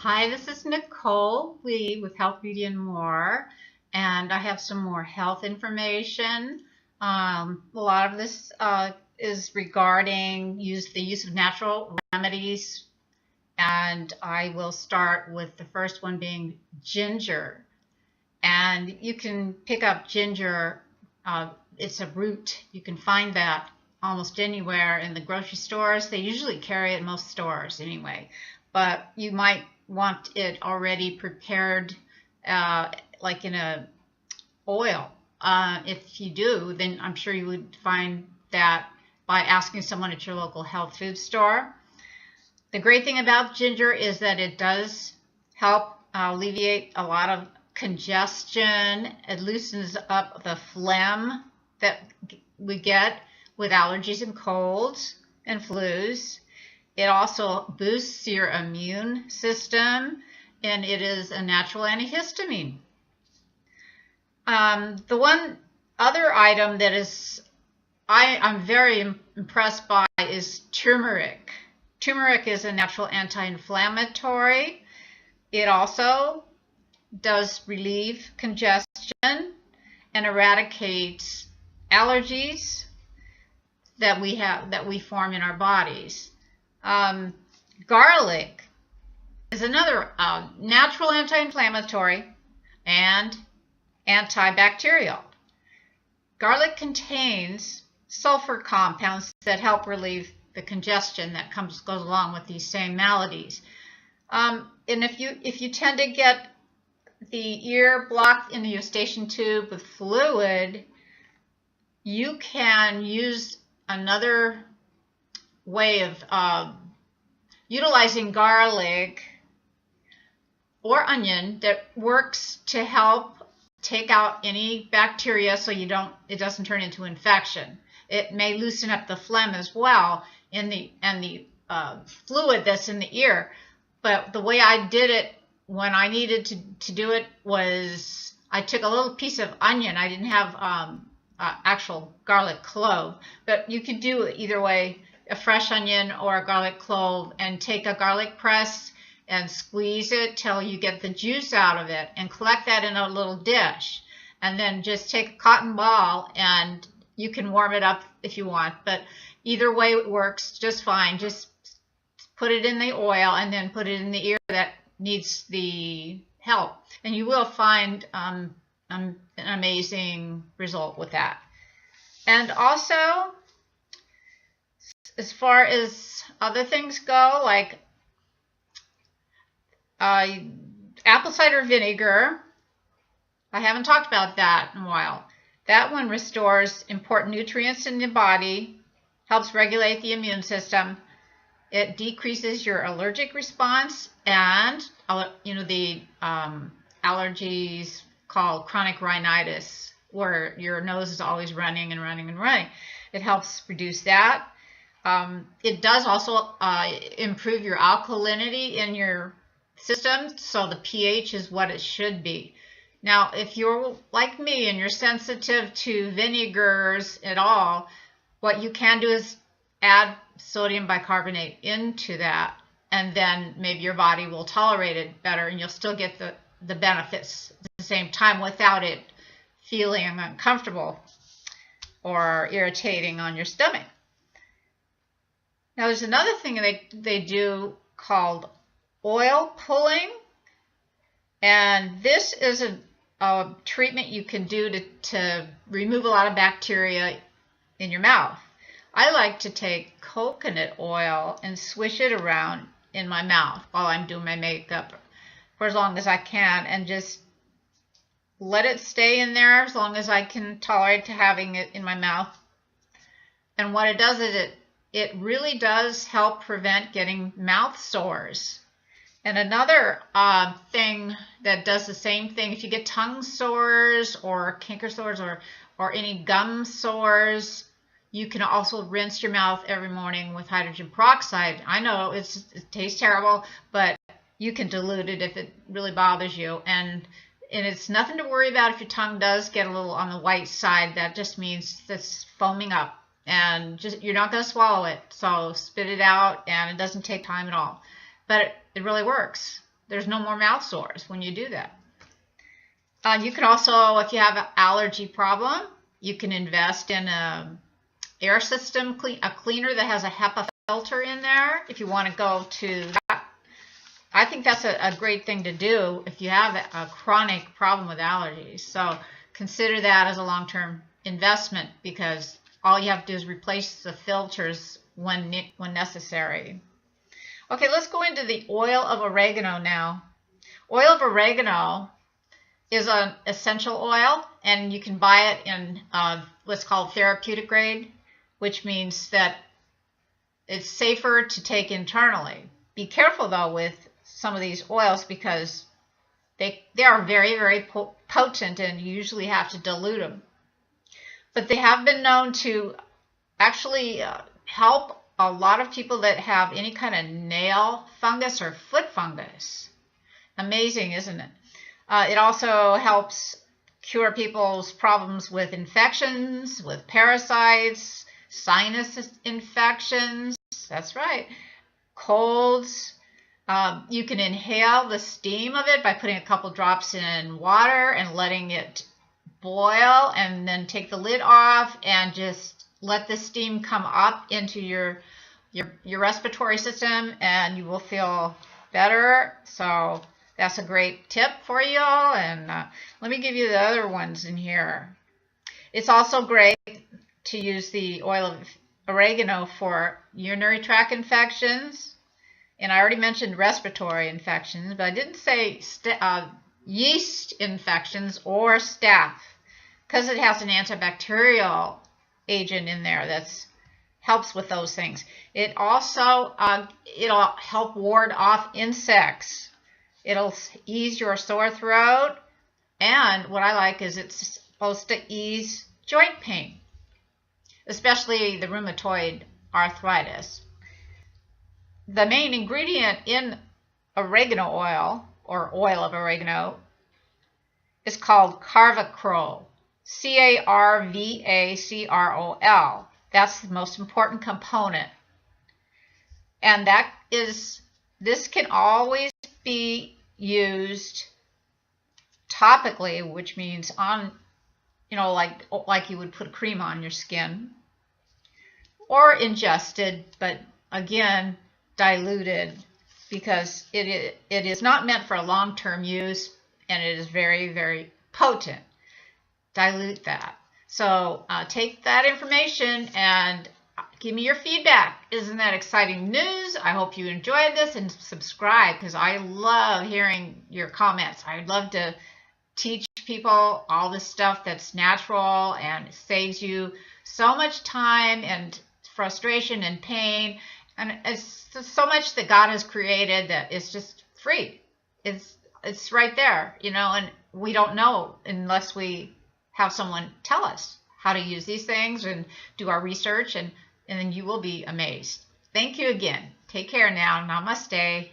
Hi, this is Nicole Lee with Health, Beauty, and More, and I have some more health information. A lot of this is regarding the use of natural remedies, and I will start with the first one being ginger. And you can pick up ginger. It's a root. You can find that almost anywhere in the grocery stores. They usually carry it in most stores anyway, but you might want it already prepared, like in a oil. If you do, then I'm sure you would find that by asking someone at your local health food store. The great thing about ginger is that it does help alleviate a lot of congestion. It loosens up the phlegm that we get with allergies and colds and flus. It also boosts your immune system, and it is a natural antihistamine. The one other item that I'm very impressed by is turmeric. Turmeric is a natural anti-inflammatory. It also does relieve congestion and eradicates allergies that we form in our bodies. Garlic is another natural anti-inflammatory and antibacterial. Garlic contains sulfur compounds that help relieve the congestion that goes along with these same maladies. And if you tend to get the ear blocked in the eustachian tube with fluid, you can use another way of utilizing garlic or onion that works to help take out any bacteria so it doesn't turn into infection. It may loosen up the phlegm as well and the fluid that's in the ear. But the way I did it when I needed to do it was I took a little piece of onion. I didn't have actual garlic clove, but you could do it either way, a fresh onion or a garlic clove, and take a garlic press and squeeze it till you get the juice out of it and collect that in a little dish. And then just take a cotton ball, and you can warm it up if you want, but either way it works just fine. Just put it in the oil and then put it in the ear that needs the help, and you will find an amazing result with that. And also, as far as other things go, like apple cider vinegar, I haven't talked about that in a while. That one restores important nutrients in the body, helps regulate the immune system. It decreases your allergic response, and the allergies called chronic rhinitis, where your nose is always running and running and running. It helps reduce that. It does also improve your alkalinity in your system, so the pH is what it should be. Now, if you're like me and you're sensitive to vinegars at all, what you can do is add sodium bicarbonate into that, and then maybe your body will tolerate it better, and you'll still get the benefits at the same time without it feeling uncomfortable or irritating on your stomach. Now, there's another thing they do called oil pulling, and this is a treatment you can do to remove a lot of bacteria in your mouth. I like to take coconut oil and swish it around in my mouth while I'm doing my makeup for as long as I can, and just let it stay in there as long as I can tolerate to having it in my mouth. And what it does is it really does help prevent getting mouth sores. And another thing that does the same thing, if you get tongue sores or canker sores or any gum sores, you can also rinse your mouth every morning with hydrogen peroxide. I know it tastes terrible, but you can dilute it if it really bothers you. And it's nothing to worry about if your tongue does get a little on the white side. That just means it's foaming up, and you're not going to swallow it. So spit it out, and it doesn't take time at all. But it really works. there's no more mouth sores when you do that. You can also, if you have an allergy problem, you can invest in a air system, a cleaner that has a HEPA filter in there. If you want to go to that, I think that's a great thing to do if you have a chronic problem with allergies. So consider that as a long-term investment, because all you have to do is replace the filters when necessary. Okay, let's go into the oil of oregano now. Oil of oregano is an essential oil, and you can buy it in what's called therapeutic grade, which means that it's safer to take internally. Be careful though with some of these oils, because they are very, very potent, and you usually have to dilute them. But they have been known to actually help a lot of people that have any kind of nail fungus or foot fungus. Amazing, isn't it? It also helps cure people's problems with infections, with parasites, sinus infections. That's right. Colds. You can inhale the steam of it by putting a couple drops in water and letting it boil, and then take the lid off and just let the steam come up into your respiratory system, and you will feel better. So that's a great tip for you. And let me give you the other ones in here. It's also great to use the oil of oregano for urinary tract infections. And I already mentioned respiratory infections, but I didn't say yeast infections or staph, because it has an antibacterial agent in there that helps with those things. It also it'll help ward off insects. It'll ease your sore throat, and what I like is it's supposed to ease joint pain, especially the rheumatoid arthritis. The main ingredient in oregano oil, or oil of oregano, is called carvacrol. C-A-R-V-A-C-R-O-L. That's the most important component. And this can always be used topically, which means on, like you would put cream on your skin, or ingested, but again, diluted, because it is not meant for long-term use, and it is very, very potent. Dilute that. So take that information and give me your feedback. Isn't that exciting news? I hope you enjoyed this, and subscribe, because I love hearing your comments. I'd love to teach people all this stuff that's natural and saves you so much time and frustration and pain. And it's so much that God has created that is just free. It's right there, and we don't know unless we have someone tell us how to use these things and do our research, and then you will be amazed. Thank you again. Take care now. Namaste.